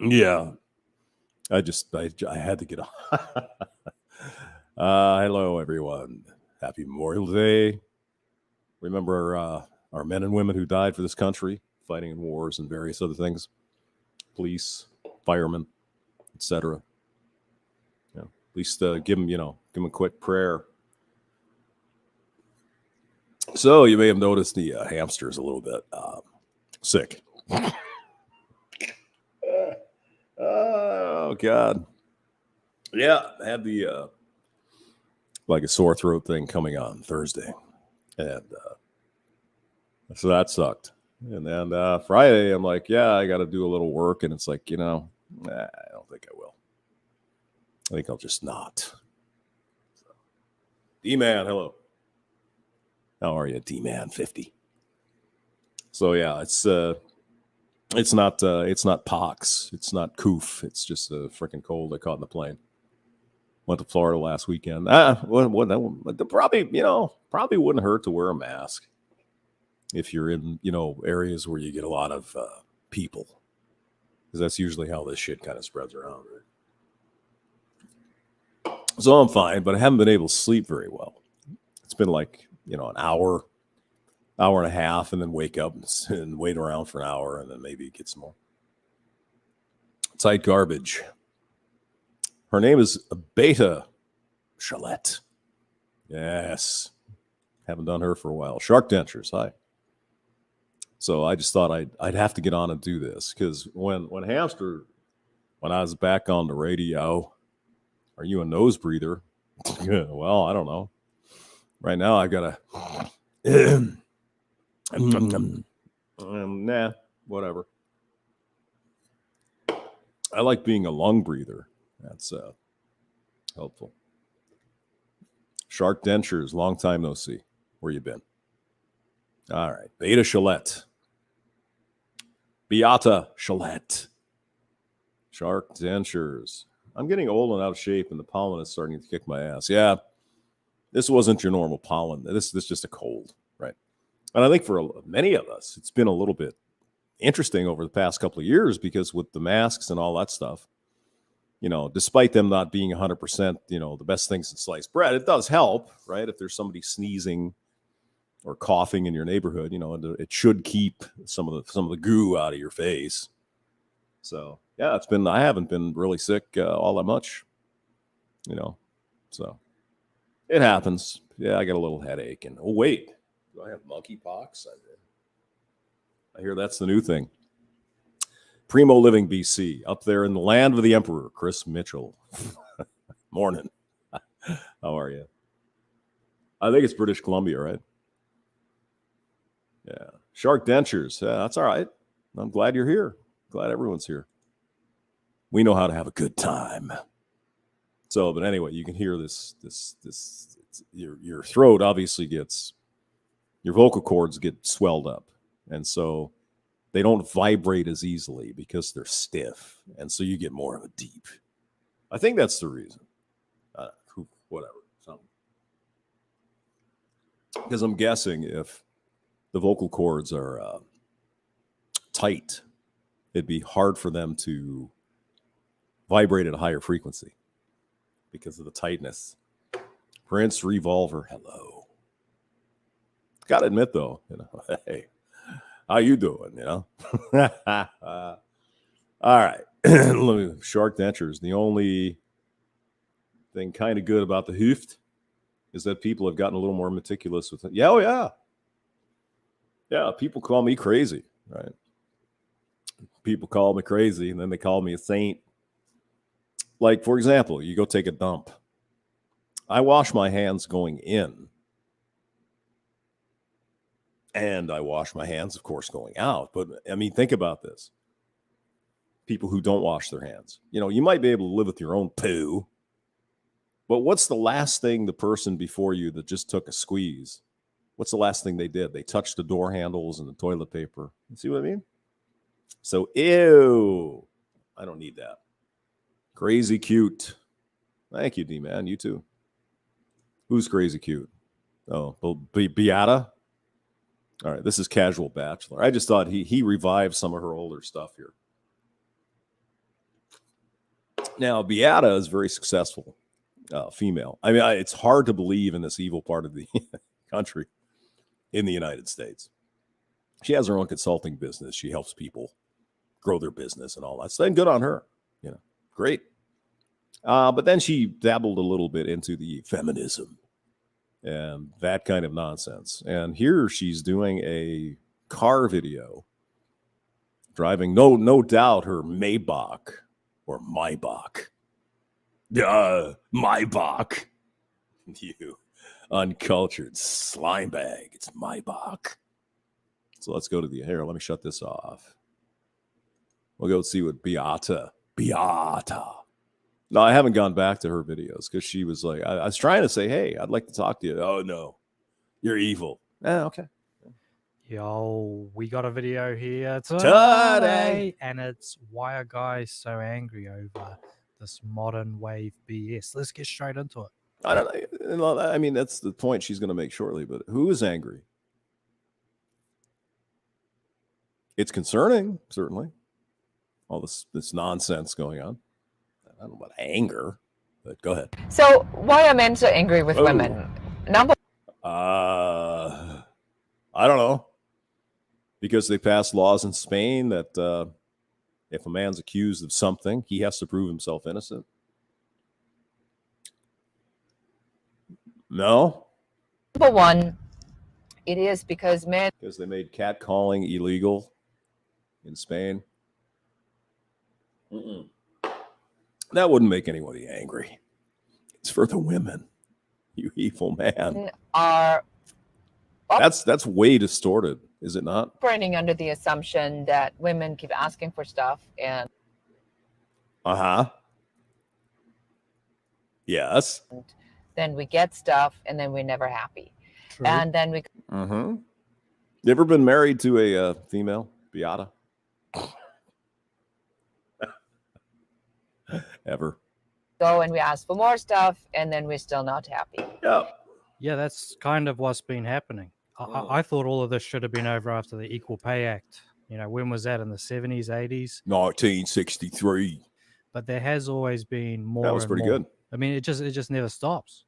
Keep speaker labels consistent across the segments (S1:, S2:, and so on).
S1: Yeah. I had to get on. Hello, everyone. Happy Memorial Day. Remember our men and women who died for this country, fighting in wars and various other things, police, firemen, etc. At least give them a quick prayer. So you may have noticed the hamster is a little bit sick. Oh God. Yeah, I had the like a sore throat thing coming on Thursday, and so that sucked. And then Friday, I'm like, yeah, I got to do a little work, and it's like, I don't think I will. I think I'll just not. D-Man, hello. How are you, D-Man 50? So yeah, it's not pox, it's not coof, it's just a freaking cold I caught in the plane. Went to Florida last weekend. Probably wouldn't hurt to wear a mask if you're in areas where you get a lot of people, because that's usually how this shit kind of spreads around. Right? So I'm fine, but I haven't been able to sleep very well. It's been like an hour and a half, and then wake up and wait around for an hour, and then maybe get some more. Tight garbage. Her name is Beta Chalette. Yes. Haven't done her for a while. Shark Dentures, hi. So I just thought I'd have to get on and do this, because when I was back on the radio, are you a nose breather? Well, I don't know. Right now I've got a nah, whatever. I like being a lung breather. That's helpful. Shark Dentures, long time no see. Where you been? All right. Beta Chalette. Beata Chalette. Shark Dentures. I'm getting old and out of shape, and the pollen is starting to kick my ass. Yeah, this wasn't your normal pollen. This is just a cold, right? And I think for many of us, it's been a little bit interesting over the past couple of years, because with the masks and all that stuff, despite them not being 100%, the best things in sliced bread, it does help, right? If there's somebody sneezing or coughing in your neighborhood, it should keep some of the goo out of your face. So yeah, I haven't been really sick all that much, so it happens. Yeah, I got a little headache, and oh wait, do I have monkeypox? I hear that's the new thing. Primo Living BC, up there in the land of the Emperor, Chris Mitchell. Morning. How are you? I think it's British Columbia, right? Yeah. Shark Dentures. Yeah, that's all right. I'm glad you're here. Glad everyone's here. We know how to have a good time. So, but anyway, you can hear this your throat obviously your vocal cords get swelled up. And so they don't vibrate as easily because they're stiff. And so you get more of a deep. I think that's the reason. Whatever. Because I'm guessing if the vocal cords are tight, it'd be hard for them to vibrate at a higher frequency because of the tightness. Prince Revolver, hello. Gotta admit though, hey, how you doing? All right. Shark Dentures. The only thing kind of good about the hoofed is that people have gotten a little more meticulous with it. Yeah, oh yeah. Yeah, people call me crazy, right? People call me crazy, and then they call me a saint. Like, for example, you go take a dump. I wash my hands going in. And I wash my hands, of course, going out. But, I mean, think about this. People who don't wash their hands. You might be able to live with your own poo. But what's the last thing the person before you that just took a squeeze, what's the last thing they did? They touched the door handles and the toilet paper. You see what I mean? So, ew. I don't need that. Crazy cute. Thank you, D-Man. You too. Who's crazy cute? Oh, Beata? All right, this is Casual Bachelor. I just thought he revived some of her older stuff here. Now, Beata is very successful female. I mean, it's hard to believe in this evil part of the country in the United States. She has her own consulting business. She helps people grow their business and all that. So then good on her. Great. But then she dabbled a little bit into the feminism and that kind of nonsense. And here she's doing a car video driving, no doubt, her Maybach or Maybach. Maybach. You uncultured slime bag. It's Maybach. So let's go to the here. Let me shut this off. We'll go see what Beata. No, I haven't gone back to her videos because she was like, I was trying to say, hey, I'd like to talk to you. Oh, no, you're evil. Okay.
S2: Yo, we got a video here today, and it's why are guys so angry over this modern wave BS? Let's get straight into it.
S1: I don't know. I mean, that's the point she's going to make shortly, but who is angry? It's concerning, certainly. All this nonsense going on. I don't know about anger, but go ahead.
S3: So why are men so angry with women?
S1: I don't know. Because they passed laws in Spain that if a man's accused of something, he has to prove himself innocent. No.
S3: Number one, it is because men.
S1: Because they made catcalling illegal in Spain. That wouldn't make anybody angry. It's for the women. You evil man. That's way distorted, is it not?
S3: Operating under the assumption that women keep asking for stuff and.
S1: Yes.
S3: Then we get stuff and then we're never happy. True. And then we.
S1: You ever been married to a female, Beata? Ever?
S3: Go and we ask for more stuff and then we're still not happy.
S2: Yeah, that's kind of what's been happening. I thought all of this should have been over after the Equal Pay Act. When was that? In the 70s, 80s?
S1: 1963.
S2: But there has always been more.
S1: That was pretty good.
S2: I mean, it just never stops.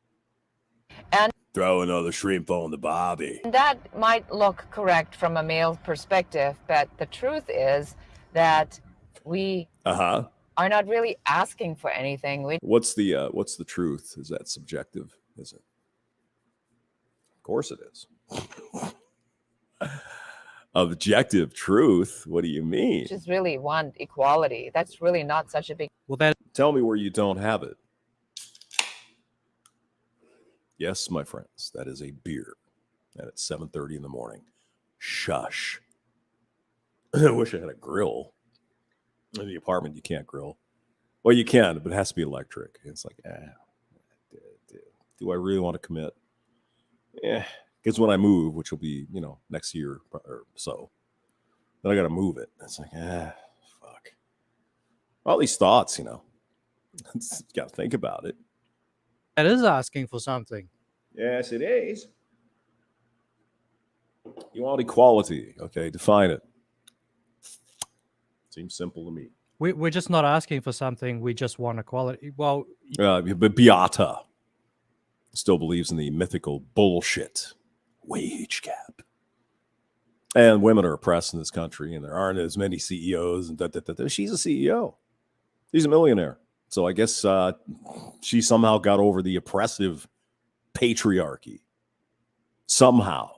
S3: And
S1: throw another shrimp on the barbie.
S3: That might look correct from a male perspective, but the truth is that we are not really asking for anything.
S1: What's the truth? Is that subjective? Is it? Of course it is. Objective truth? What do you mean?
S3: Just really want equality. That's really not such a big.
S2: Well,
S1: tell me where you don't have it. Yes, my friends, that is a beer, and it's 7:30 in the morning. Shush. I wish I had a grill. In the apartment, you can't grill. Well, you can, but it has to be electric. It's like, do I really want to commit? Because when I move, which will be, next year or so, then I got to move it. It's like, fuck. All these thoughts, got to think about it.
S2: That is asking for something.
S1: Yes, it is. You want equality. Okay, define it. Seems simple to me.
S2: We're just not asking for something. We just want equality. Well,
S1: but Beata still believes in the mythical bullshit wage gap. And women are oppressed in this country, and there aren't as many CEOs. And she's a CEO. She's a millionaire. So I guess she somehow got over the oppressive patriarchy. Somehow.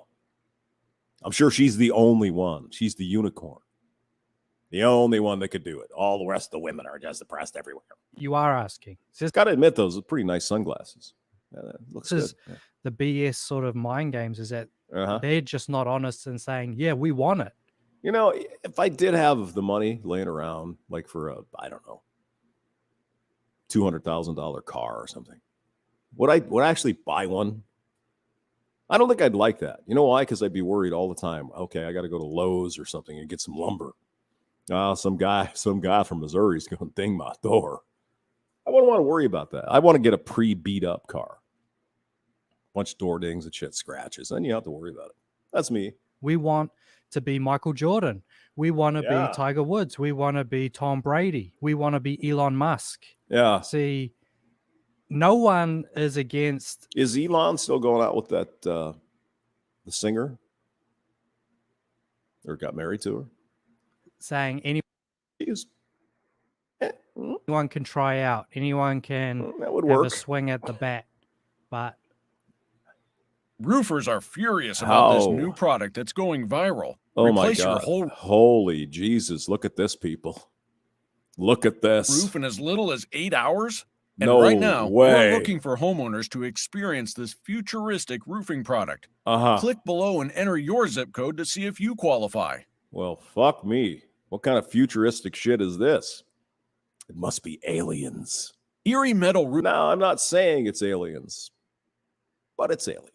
S1: I'm sure she's the only one. She's the unicorn. The only one that could do it. All the rest of the women are just oppressed everywhere.
S2: You are asking.
S1: Just got to admit, those are pretty nice sunglasses. Looks good.
S2: The BS sort of mind games is that they're just not honest in saying, yeah, we want it.
S1: If I did have the money laying around, like for I don't know, $200,000 car or something, would I actually buy one? I don't think I'd like that. You know why? Because I'd be worried all the time. Okay, I got to go to Lowe's or something and get some lumber. Some guy from Missouri is going to ding my door. I wouldn't want to worry about that. I want to get a pre-beat up car. Bunch of door dings and shit scratches. Then you don't have to worry about it. That's me.
S2: We want to be Michael Jordan. We want to be Tiger Woods. We want to be Tom Brady. We want to be Elon Musk.
S1: Yeah.
S2: See, no one is against.
S1: Is Elon still going out with that the singer? Or got married to her?
S2: Saying anyone can try out. Anyone can
S1: that would
S2: have
S1: work.
S2: a swing at the bat. But
S4: roofers are furious about this new product that's going viral.
S1: Oh my God. Holy Jesus. Look at this, people. Look at this.
S4: Roof in as little as 8 hours? And
S1: No
S4: right now,
S1: way.
S4: we're looking for homeowners to experience this futuristic roofing product.
S1: Uh-huh.
S4: Click below and enter your zip code to see if you qualify.
S1: Well, fuck me. What kind of futuristic shit is this? It must be aliens.
S4: Erie Metal Roof.
S1: No, I'm not saying it's aliens, but it's aliens.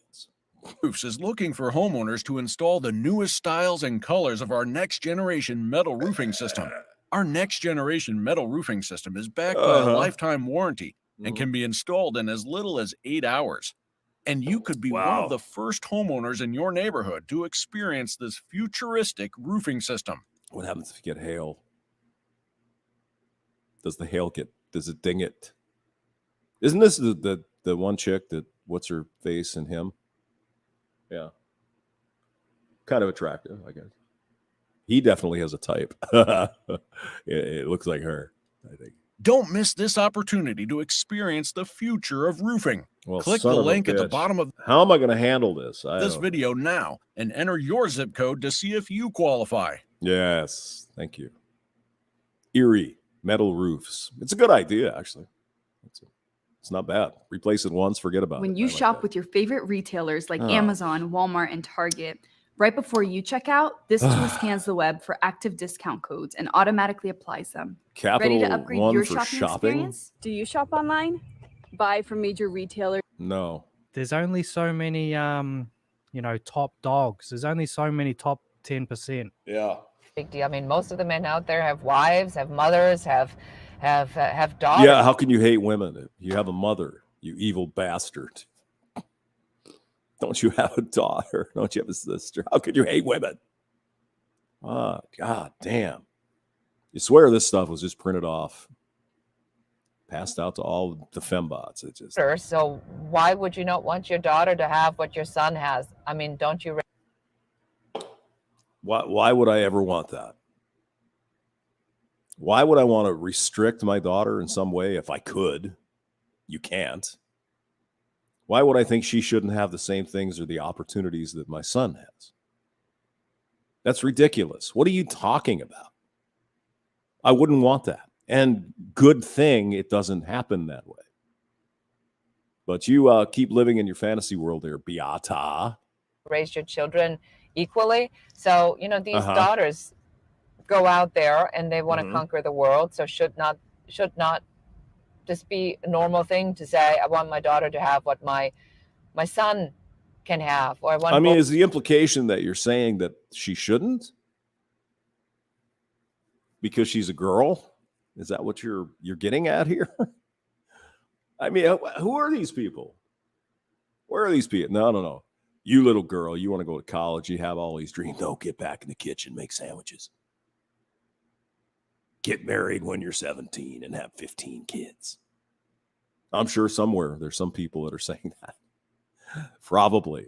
S4: Roofs is looking for homeowners to install the newest styles and colors of our next generation metal roofing system. Our next generation metal roofing system is backed by a lifetime warranty and can be installed in as little as 8 hours. And you could be one of the first homeowners in your neighborhood to experience this futuristic roofing system.
S1: What happens if you get hail? Does it ding it? Isn't this the one chick that, what's her face and him? Yeah. Kind of attractive, I guess. He definitely has a type. It looks like her, I think.
S4: Don't miss this opportunity to experience the future of roofing.
S1: Well,
S4: click the link at the bottom of
S1: How am I going to handle this?
S4: this video now and enter your zip code to see if you qualify.
S1: Yes, thank you. Erie metal roofs. It's a good idea, actually. It's not bad. Replace it once, forget about it.
S5: When you shop with your favorite retailers like Amazon, Walmart, and Target, right before you check out, this tool scans the web for active discount codes and automatically applies them.
S1: Capital
S5: Ready to upgrade
S1: One
S5: your
S1: for
S5: shopping
S1: shopping?
S5: experience? Do you shop online? Buy from major retailers?
S1: No.
S2: there's only so many, top dogs. There's only so many top 10%.
S1: Yeah.
S3: Big deal. I mean, most of the men out there have wives, have mothers, have daughters.
S1: Yeah, how can you hate women if you have a mother, you evil bastard? Don't you have a daughter? Don't you have a sister? How could you hate women? Oh, God damn. You swear this stuff was just printed off, passed out to all the fembots. It just.
S3: So why would you not want your daughter to have what your son has? I mean, don't you?
S1: Why would I ever want that? Why would I want to restrict my daughter in some way if I could? You can't. Why would I think she shouldn't have the same things or the opportunities that my son has? That's ridiculous. What are you talking about? I wouldn't want that. And good thing it doesn't happen that way. But you keep living in your fantasy world there, Beata.
S3: Raise your children equally. So, these daughters go out there and they want to conquer the world. So should not just be a normal thing to say, I want my daughter to have what my son can have. Or I
S1: mean, is the implication that you're saying that she shouldn't? Because she's a girl? Is that what you're getting at here? I mean, who are these people? Where are these people? No. You little girl, you want to go to college, you have all these dreams. No, get back in the kitchen, make sandwiches. Get married when you're 17 and have 15 kids. I'm sure somewhere there's some people that are saying that. Probably.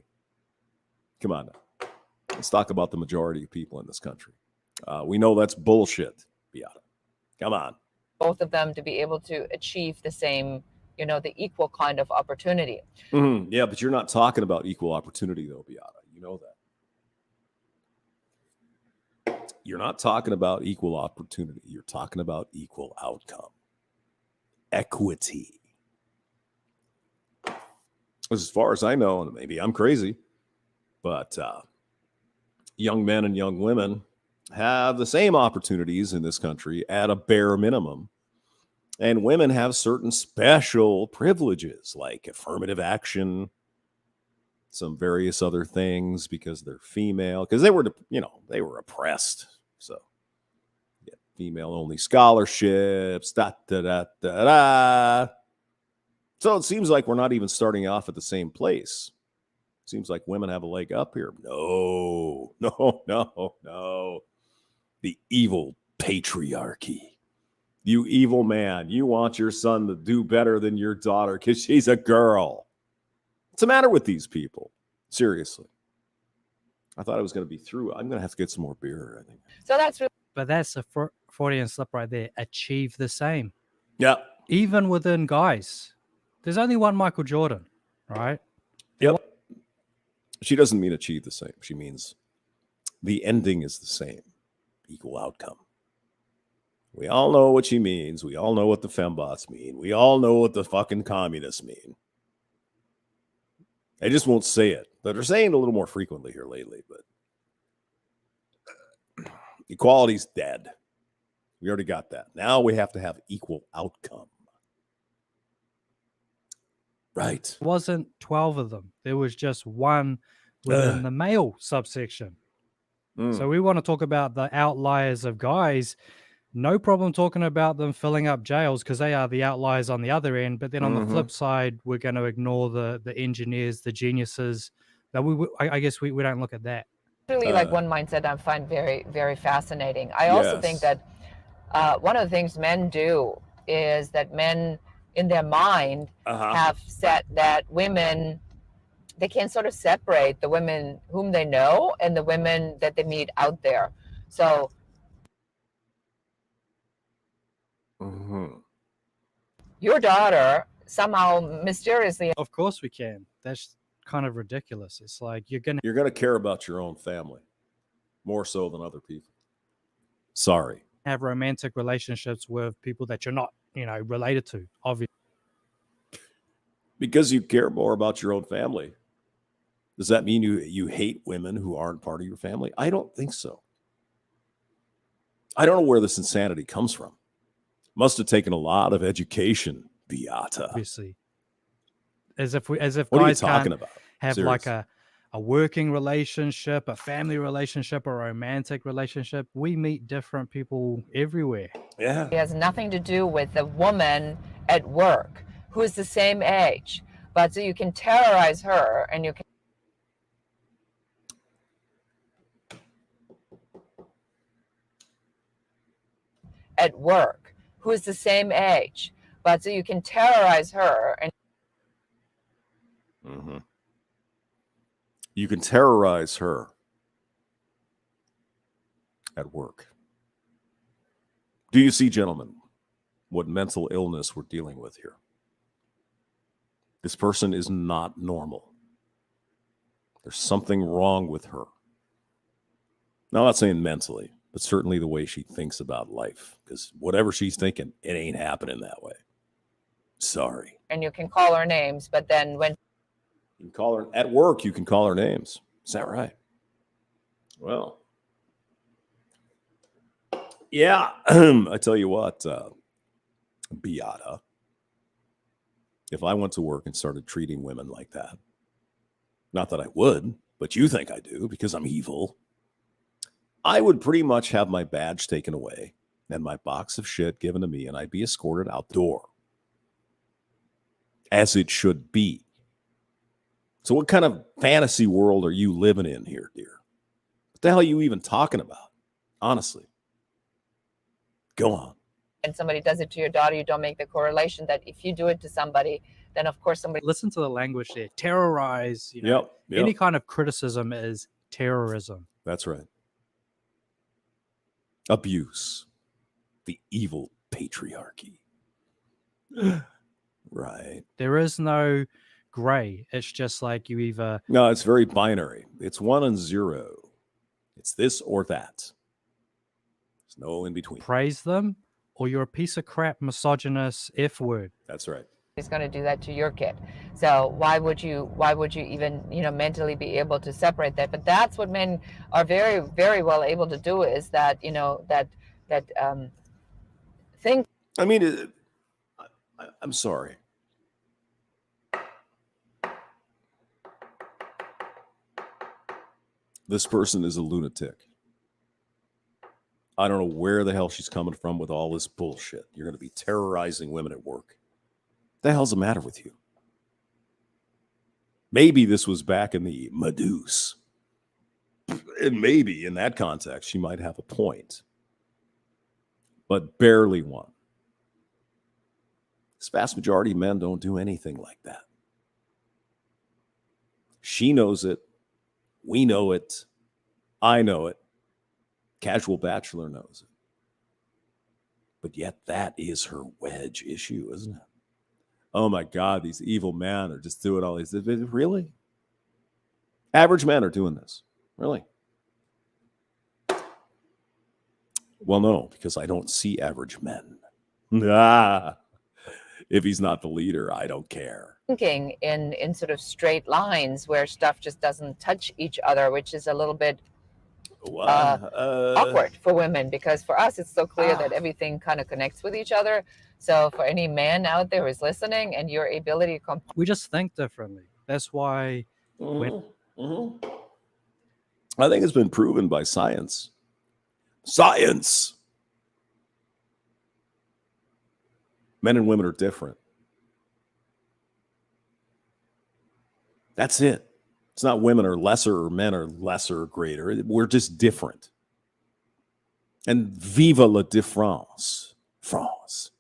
S1: Come on now. Let's talk about the majority of people in this country. We know that's bullshit, Beata. Come on.
S3: Both of them to be able to achieve the same, the equal kind of opportunity.
S1: Mm-hmm. Yeah, but you're not talking about equal opportunity, though, Beata. You know that. You're not talking about equal opportunity. You're talking about equal outcome. Equity. As far as I know, and maybe I'm crazy, but young men and young women have the same opportunities in this country at a bare minimum. And women have certain special privileges like affirmative action, some various other things because they're female, because they were oppressed. So yeah, female only scholarships, So it seems like we're not even starting off at the same place. Seems like women have a leg up here. No. The evil patriarchy. You evil man. You want your son to do better than your daughter because she's a girl. What's the matter with these people? Seriously. I thought I was going to be through. I'm going to have to get some more beer, I think.
S3: So that's really
S2: But that's a Freudian slip right there. Achieve the same.
S1: Yeah.
S2: Even within guys. There's only one Michael Jordan, right?
S1: Yep. She doesn't mean achieve the same. She means the ending is the same. Equal outcome. We all know what she means. We all know what the fembots mean. We all know what the fucking communists mean. They just won't say it. But they're saying it a little more frequently here lately. But equality's dead. We already got that. Now we have to have equal outcome. Right.
S2: It wasn't 12 of them. There was just one within the male subsection. So we want to talk about the outliers of guys. No problem talking about them filling up jails because they are the outliers on the other end. But then on the flip side, we're going to ignore the engineers, the geniuses. But I guess we don't look at that.
S3: really like one mindset I find very, very fascinating. I also think that one of the things men do is that men in their mind have set that women, they can sort of separate the women whom they know and the women that they meet out there. So your daughter somehow mysteriously,
S2: Of course we can. That's kind of ridiculous. It's like you're
S1: gonna care about your own family more so than other people. Sorry.
S2: have romantic relationships with people that you're not, related to, obviously.
S1: Because you care more about your own family. Does that mean you hate women who aren't part of your family? I don't think so. I don't know where this insanity comes from. Must have taken a lot of education, Beata.
S2: Obviously. As if
S1: What are you
S2: guys
S1: talking
S2: can't
S1: about?
S2: have
S1: Seriously.
S2: like a working relationship, a family relationship, a romantic relationship. We meet different people everywhere.
S1: Yeah.
S3: it has nothing to do with the woman at work who is the same age. But so you can terrorize her and you can at work who is the same age. But so you can terrorize her and
S1: You can terrorize her at work. Do you see, gentlemen, what mental illness we're dealing with here? This person is not normal. There's something wrong with her. Now, I'm not saying mentally, but certainly the way she thinks about life. Because whatever she's thinking, it ain't happening that way. Sorry.
S3: and you can call her names, but then when
S1: You can call her at work. You can call her names. Is that right? Well, yeah. I tell you what, Beata, if I went to work and started treating women like that, not that I would, but you think I do because I'm evil, I would pretty much have my badge taken away and my box of shit given to me, and I'd be escorted out the door, as it should be. So what kind of fantasy world are you living in here, dear? What the hell are you even talking about? Honestly. Go on.
S3: somebody does it to your daughter, you don't make the correlation that if you do it to somebody, then of course somebody
S2: Listen to the language there. Terrorize.
S1: Yep.
S2: Any kind of criticism is terrorism.
S1: That's right. Abuse. The evil patriarchy. Right.
S2: There is no gray. It's just like you either
S1: No, it's very binary. It's 1 and 0. It's this or that. There's no in between.
S2: praise them or you're a piece of crap, misogynist F word.
S1: That's right.
S3: is going to do that to your kid. So why would you even mentally be able to separate that? But that's what men are very, very well able to do, is that think.
S1: I mean, I'm sorry. This person is a lunatic. I don't know where the hell she's coming from with all this bullshit. You're going to be terrorizing women at work. What the hell's the matter with you? Maybe this was back in the Medusa. And maybe in that context, she might have a point. but barely one. This vast majority of men don't do anything like that. She knows it. We know it. I know it. Casual bachelor knows it. But yet that is her wedge issue, isn't it? Oh my God, these evil men are just doing all these. Really? Average men are doing this. Really? Well, no, because I don't see average men. If he's not the leader, I don't care.
S3: Thinking in sort of straight lines where stuff just doesn't touch each other, which is a little bit awkward for women, because for us it's so clear that everything kind of connects with each other. So for any man out there who's listening, and your ability to
S2: we just think differently. That's why
S1: I think it's been proven by science. Science! Men and women are different. That's it. It's not women are lesser or men are lesser or greater. We're just different. And vive la différence, France.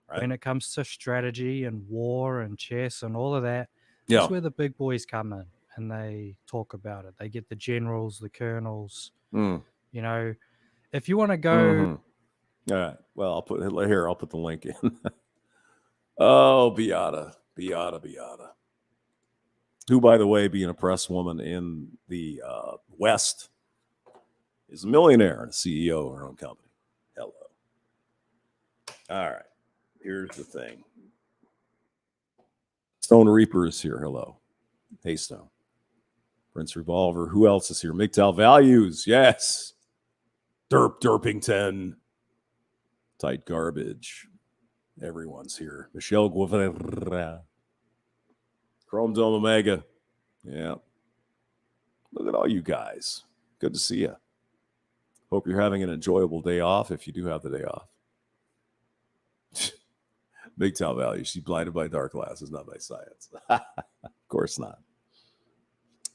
S1: Right?
S2: when it comes to strategy and war and chess and all of that, that's where the big boys come in and they talk about it. They get the generals, the colonels. You know, if you want to go.
S1: All right. Well, I'll put the link in. Oh, Beata. Who, by the way, being a press woman in the West, is a millionaire and a CEO of her own company. Hello. All right. Here's the thing. Stone Reaper is here. Hello. Hey, Stone. Prince Revolver. Who else is here? MGTOW Values. Yes. Derpington. Tight Garbage. Everyone's here. Michelle Guevara. Chrome Dome Omega. Yeah. Look at all you guys. Good to see you. Hope you're having an enjoyable day off if you do have the day off. MGTOW Value. She's blinded by dark glasses, not by science. Of course not.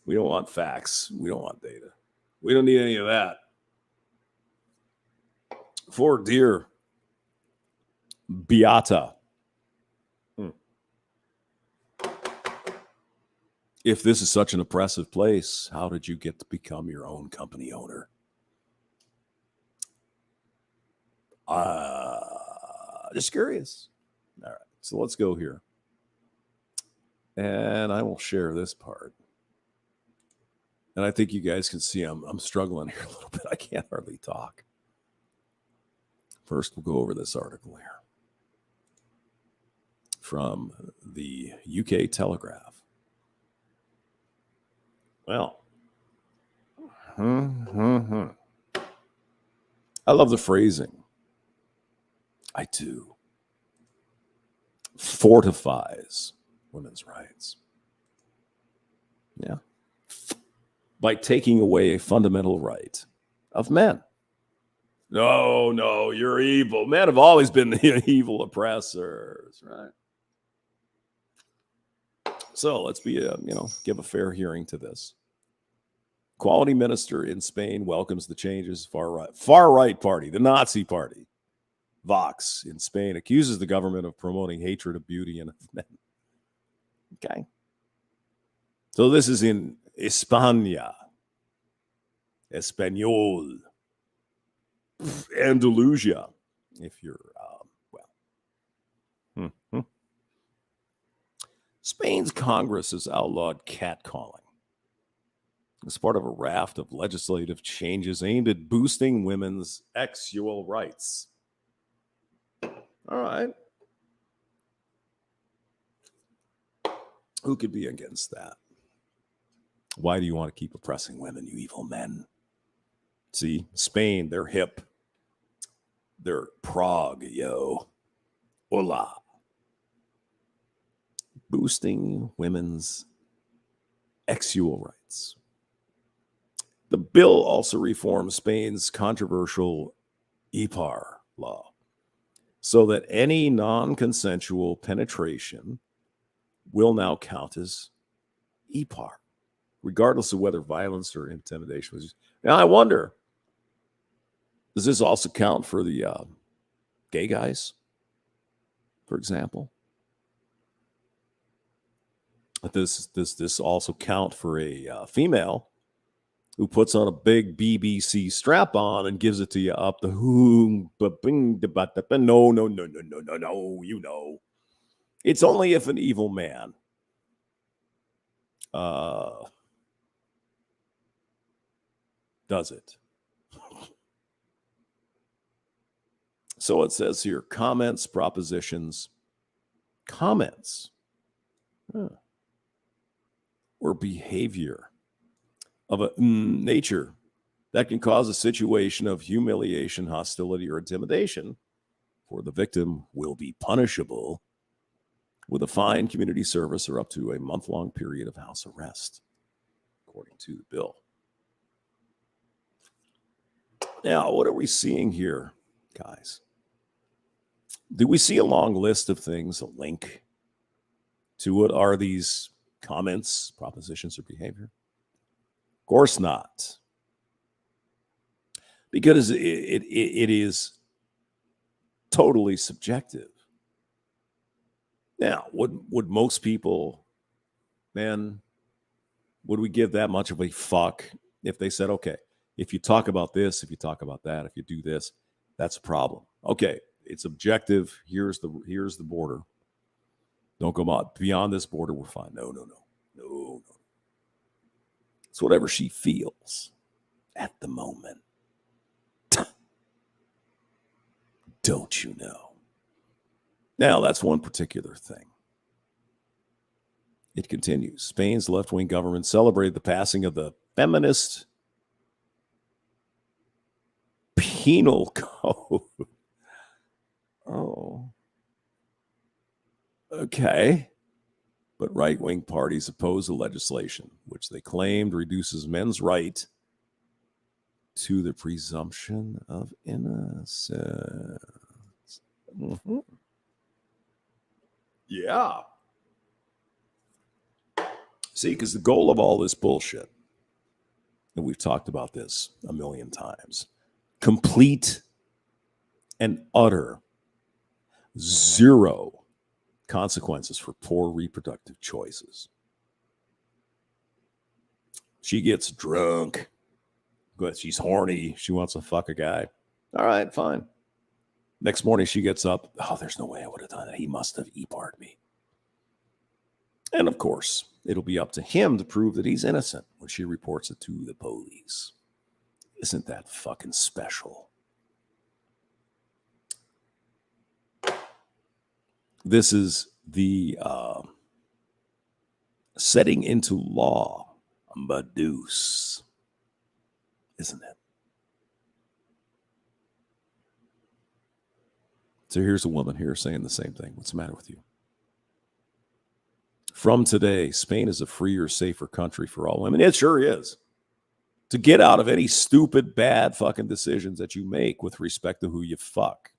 S1: We don't want facts. We don't want data. We don't need any of that. For dear Beata. If this is such an oppressive place, how did you get to become your own company owner? Just curious. All right, so let's go here. And I will share this part. And I think you guys can see I'm struggling here a little bit. I can't hardly talk. First, we'll go over this article here from the UK Telegraph. Well, I love the phrasing. I do. Fortifies women's rights. Yeah. By taking away a fundamental right of men. No, you're evil. Men have always been the evil oppressors, right? So let's give a fair hearing to this. Quality minister in Spain welcomes the changes. Far right party, the Nazi party, Vox in Spain accuses the government of promoting hatred of beauty and of men. Okay. So this is in España, Espanol, Andalusia, if you're, Spain's Congress has outlawed catcalling as part of a raft of legislative changes aimed at boosting women's sexual rights. All right. Who could be against that? Why do you want to keep oppressing women, you evil men? See, Spain, they're hip. They're Prague, yo. Hola. Boosting women's sexual rights. The bill also reforms Spain's controversial IPAR law so that any non-consensual penetration will now count as IPAR, regardless of whether violence or intimidation was used. Now, I wonder, does this also count for the gay guys, for example. This also count for a female who puts on a big BBC strap on and gives it to you up the hoom, no, you know. It's only if an evil man does it. So it says here, comments, propositions, comments, or behavior of a nature that can cause a situation of humiliation, hostility, or intimidation for the victim will be punishable with a fine, community service, or up to a month-long period of house arrest, according to the bill. Now, what are we seeing here, guys? Do we see a long list of things, a link to what are these comments, propositions, or behavior? Of course not. Because it is totally subjective. Now, would most people, man, would we give that much of a fuck if they said, okay, if you talk about this, if you talk about that, if you do this, that's a problem. Okay, it's objective. Here's the border. Don't go beyond this border. We're fine. No. It's whatever she feels at the moment. Don't you know? Now, that's one particular thing. It continues. Spain's left-wing government celebrated the passing of the feminist penal code. Oh. Okay. But right-wing parties oppose the legislation, which they claimed reduces men's right to the presumption of innocence. Mm-hmm. Yeah. See, because the goal of all this bullshit, and we've talked about this a million times, complete and utter zero consequences for poor reproductive choices. She gets drunk, but she's horny. She wants to fuck a guy. All right, fine. Next morning she gets up. Oh, there's no way I would have done it. He must have e-barred me. And of course, it'll be up to him to prove that he's innocent when she reports it to the police. Isn't that fucking special? This is the setting into law, Badus, isn't it? So here's a woman here saying the same thing. What's the matter with you? From today, Spain is a freer, safer country for all women. It sure is. To get out of any stupid, bad fucking decisions that you make with respect to who you fuck.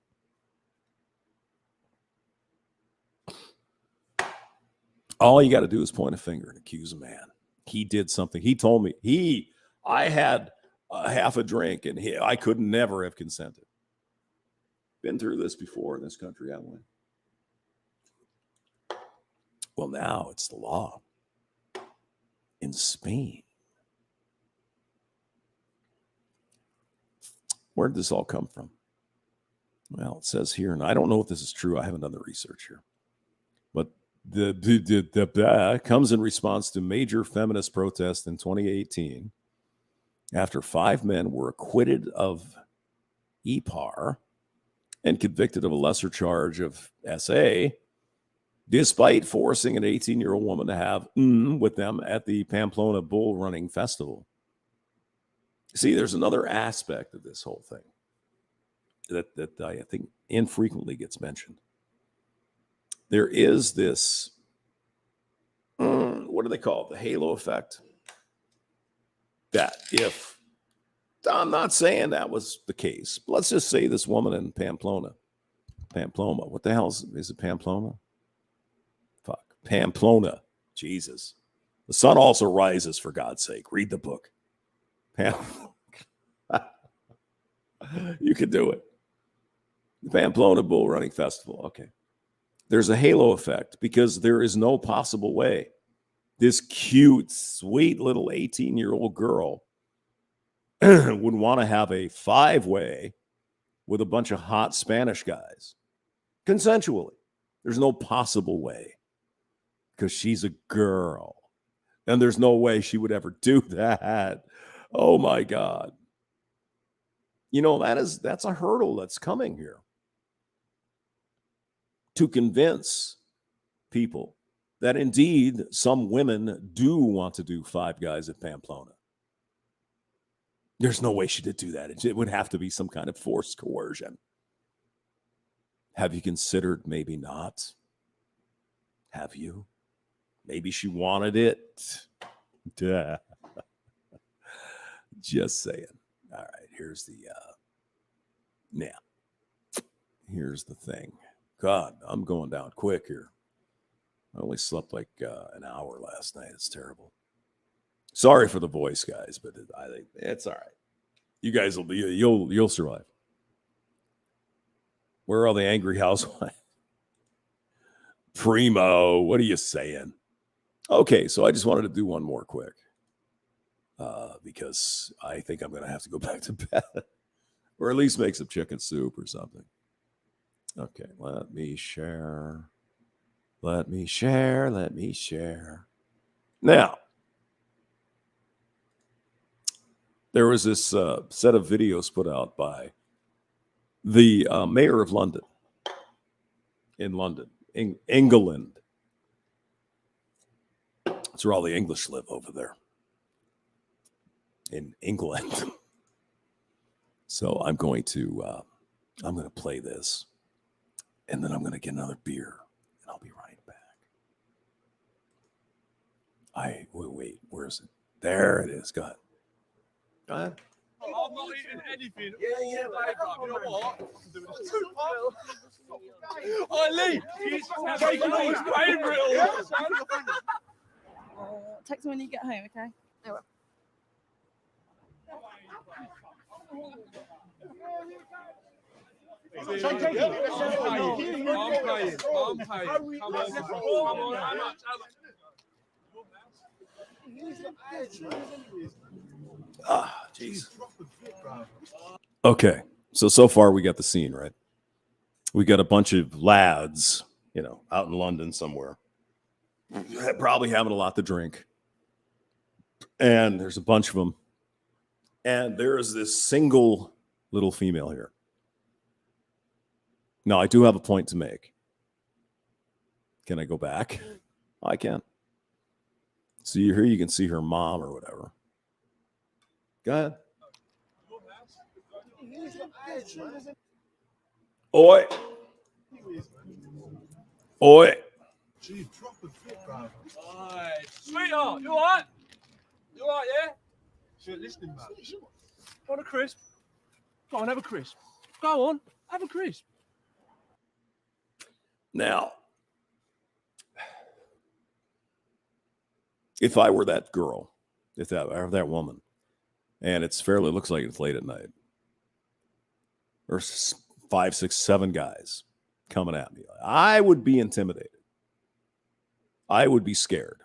S1: All you got to do is point a finger and accuse a man. He did something. He told me I had half a drink and I could never have consented. Been through this before in this country, haven't we? Well, now it's the law in Spain. Where did this all come from? Well, it says here, and I don't know if this is true. I haven't done the research here. But the comes in response to major feminist protests in 2018 after 5 men were acquitted of EPAR and convicted of a lesser charge of SA, despite forcing an 18-year-old woman to have with them at the Pamplona Bull Running Festival. See, there's another aspect of this whole thing that I think infrequently gets mentioned. There is this, what do they call it? The halo effect. That if, I'm not saying that was the case, but let's just say this woman in Pamplona, what the hell is it Pamplona? Fuck, Pamplona, Jesus. The sun also rises, for God's sake. Read the book. You could do it. The Pamplona Bull Running Festival. Okay. There's a halo effect because there is no possible way this cute, sweet little 18-year-old girl would want to have a 5-way with a bunch of hot Spanish guys consensually. There's no possible way because she's a girl. And there's no way she would ever do that. Oh, my God. You know, that's a hurdle that's coming here to convince people that indeed some women do want to do 5 guys at Pamplona. There's no way she did do that. It would have to be some kind of forced coercion. Have you considered maybe not? Have you? Maybe she wanted it. Duh. Just saying. All right, here's the here's the thing. God, I'm going down quick here. I only slept like an hour last night. It's terrible. Sorry for the voice, guys, but I think it's all right. You guys will be you'll survive. Where are all the angry housewives? Primo, what are you saying? Okay, so I just wanted to do one more quick because I think I'm going to have to go back to bed or at least make some chicken soup or something. Okay, let me share. Now, there was this set of videos put out by the mayor of London, in London, England. That's where all the English live over there, in England. So I'm going to play this, and then I'm going to get another beer, and I'll be right back. Wait, where is it? There it is. Go ahead.
S6: I'm not eating anything. Yeah, you know what? Lee, he's taking all his favourite.
S7: Text me when you get home, okay? I will.
S6: I'm paying. Come on.
S1: Jeez. Okay, so far we got the scene, right? We got a bunch of lads, out in London somewhere, probably having a lot to drink. And there's a bunch of them. And there is this single little female here. Now, I do have a point to make. Can I go back? I can. See here, you can see her mom or whatever. Go ahead. Oi.
S6: Gee, proper fit, bro. Sweetheart, you alright? You alright, yeah? She ain't listening, man. Want a crisp? Go on, have a crisp. Go on, have a crisp.
S1: Now, if I were that girl, if that woman, and looks like it's late at night, there's 5, 6, 7 guys coming at me, I would be intimidated. I would be scared,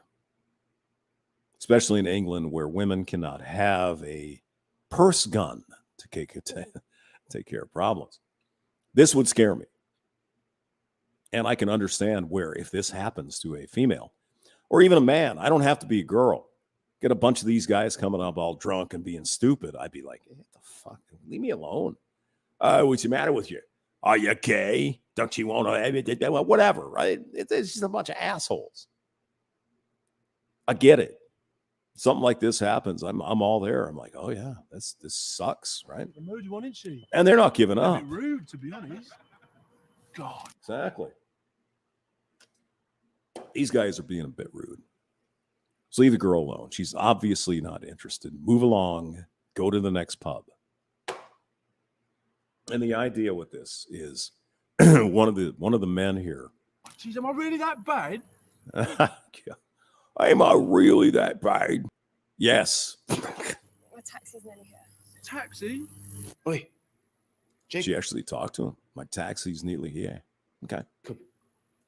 S1: especially in England where women cannot have a purse gun to take care of problems. This would scare me. And I can understand where if this happens to a female or even a man, I don't have to be a girl. Get a bunch of these guys coming up all drunk and being stupid. I'd be like, what the fuck? Leave me alone. What's the matter with you? Are you gay? Don't you want to? Whatever, right? It's just a bunch of assholes. I get it. Something like this happens. I'm all there. I'm like, oh yeah, this sucks, right?
S6: The mood one, isn't she?
S1: And they're not giving up.
S6: A bit rude, to be honest. God.
S1: Exactly. These guys are being a bit rude. So leave the girl alone. She's obviously not interested. Move along. Go to the next pub. And the idea with this is one of the men here.
S6: Jeez, am I really that bad?
S1: Am I really that bad? Yes.
S7: My taxi's nearly here.
S6: Taxi?
S8: Oi. Jake.
S1: She actually talked to him. My taxi's neatly here. Okay.
S8: You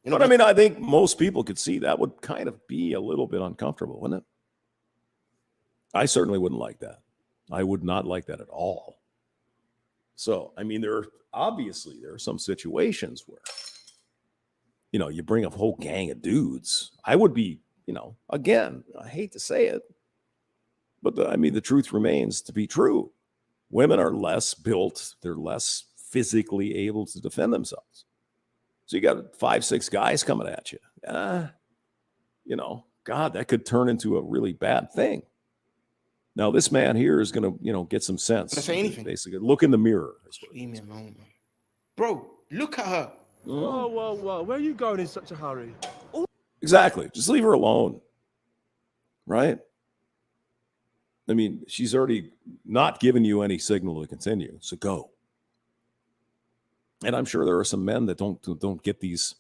S8: know,
S1: But I mean, I think most people could see that would kind of be a little bit uncomfortable, wouldn't it? I certainly wouldn't like that. I would not like that at all. So, I mean, there are some situations where, you bring a whole gang of dudes. I would be, again, I hate to say it, but the truth remains to be true. Women are less built. They're less physically able to defend themselves. So you got 5, 6 guys coming at you. God, that could turn into a really bad thing. Now, this man here is going to, get some sense.
S8: Can I say anything?
S1: Basically, look in the mirror.
S8: Leave me alone, man. Bro, look at her.
S6: Whoa. Where are you going in such a hurry?
S1: Exactly. Just leave her alone. Right? I mean, she's already not given you any signal to continue. So go. And I'm sure there are some men that don't get these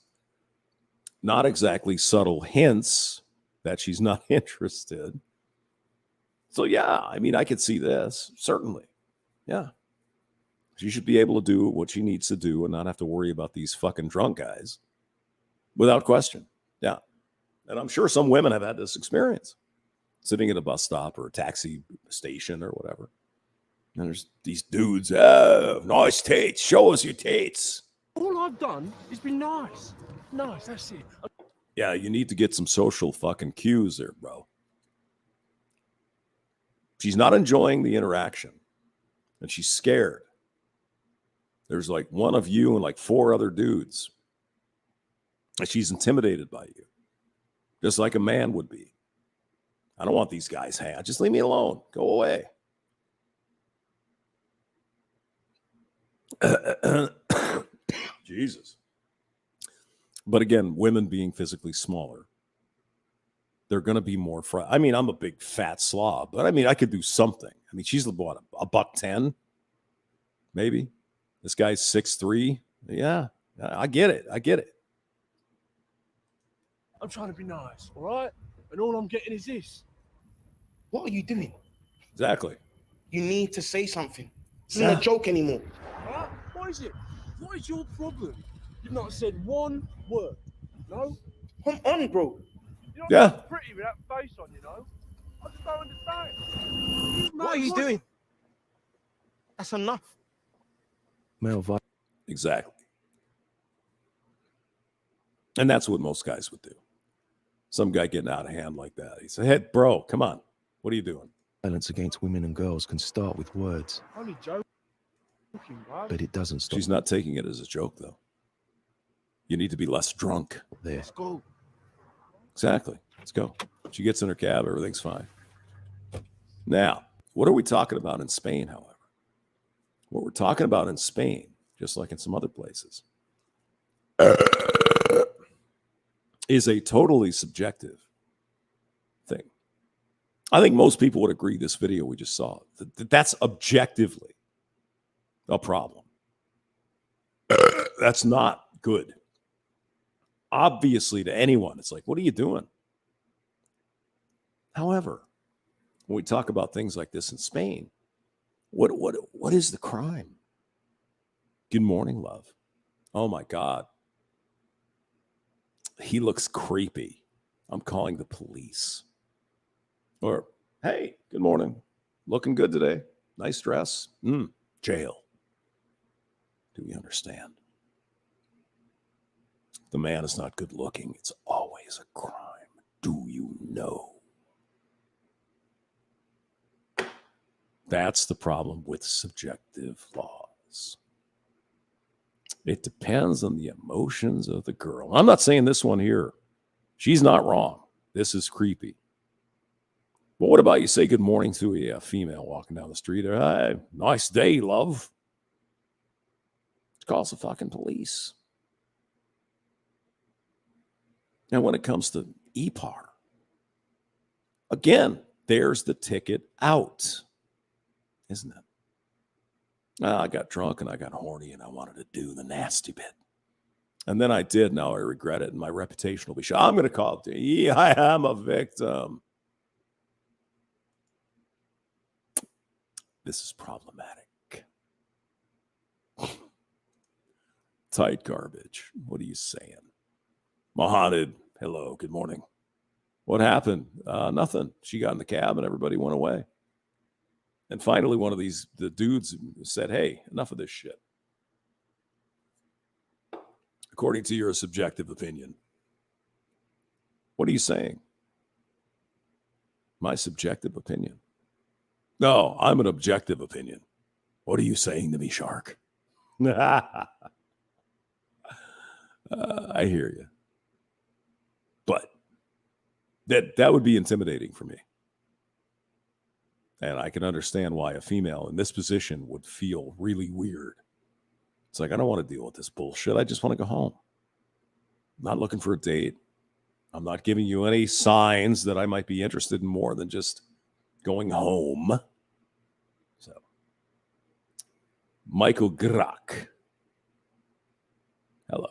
S1: not exactly subtle hints that she's not interested. So, yeah, I mean, I could see this, certainly. Yeah. She should be able to do what she needs to do and not have to worry about these fucking drunk guys without question. Yeah. And I'm sure some women have had this experience, sitting at a bus stop or a taxi station or whatever. And there's these dudes, nice tates, show us your tates.
S6: All I've done is be nice. Nice, that's it.
S1: Yeah, you need to get some social fucking cues there, bro. She's not enjoying the interaction, and she's scared. There's like one of you and like 4 other dudes. And she's intimidated by you, just like a man would be. I don't want these guys hanging. Just leave me alone. Go away. Jesus. But again, women being physically smaller, they're going to be more I mean, I'm a big fat slob, but I mean, I could do something. I mean, she's what, a $110, maybe. This guy's 6'3". Yeah, I get it.
S6: I'm trying to be nice, all right? And all I'm getting is this.
S8: What are you doing?
S1: Exactly.
S8: You need to say something. This isn't a joke anymore.
S6: All right? What is it? What is your problem? You've not said one word, no?
S8: Come on, bro.
S6: You're not
S1: Yeah.
S6: pretty with that face on, I just don't understand.
S8: What are you doing? That's enough.
S1: Male vibe. Exactly. And that's what most guys would do. Some guy getting out of hand like that. He said, hey, bro, come on. What are you doing?
S9: Violence against women and girls can start with words,
S6: Only joking, bro.
S9: but it doesn't stop
S1: She's not taking it as a joke, though. You need to be less drunk.
S9: there.
S6: Let's go.
S1: Exactly. Let's go. She gets in her cab. Everything's fine. Now, what are we talking about in Spain, however? What we're talking about in Spain, just like in some other places, is a totally subjective thing. I think most people would agree this video we just saw, that's objectively a problem. That's not good. Obviously, to anyone, it's like, what are you doing? However, when we talk about things like this in Spain, what is the crime? Good morning, love. Oh my God. He looks creepy. I'm calling the police. Or, hey, good morning. Looking good today. Nice dress. Jail. Do we understand? The man is not good looking. It's always a crime. Do you know? That's the problem with subjective laws. It depends on the emotions of the girl. I'm not saying this one here. She's not wrong. This is creepy. But what about you say good morning to a female walking down the street? Hey, nice day, love. She calls the fucking police. And when it comes to EPAR, again, there's the ticket out, isn't it? I got drunk and I got horny and I wanted to do the nasty bit. And then I did. Now I regret it and my reputation will be shot. I'm going to call it. Yeah, I am a victim. This is problematic. Tight garbage. What are you saying? Mohanad, hello, good morning. What happened? Nothing. She got in the cab and everybody went away. And finally, one of the dudes said, hey, enough of this shit. According to your subjective opinion. What are you saying? My subjective opinion. No, I'm an objective opinion. What are you saying to me, Shark? I hear you. But that would be intimidating for me. And I can understand why a female in this position would feel really weird. It's like, I don't want to deal with this bullshit. I just want to go home. I'm not looking for a date. I'm not giving you any signs that I might be interested in more than just going home. So, Michael Grach. Hello.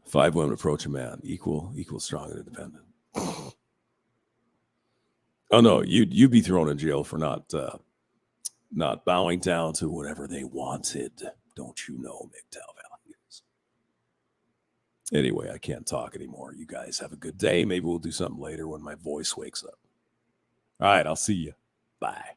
S1: Five women approach a man, equal, strong, and independent. Oh no, you'd be thrown in jail for not bowing down to whatever they wanted. Don't you know MGTOW values? Anyway, I can't talk anymore. You guys have a good day. Maybe we'll do something later when my voice wakes up. All right, I'll see you. Bye.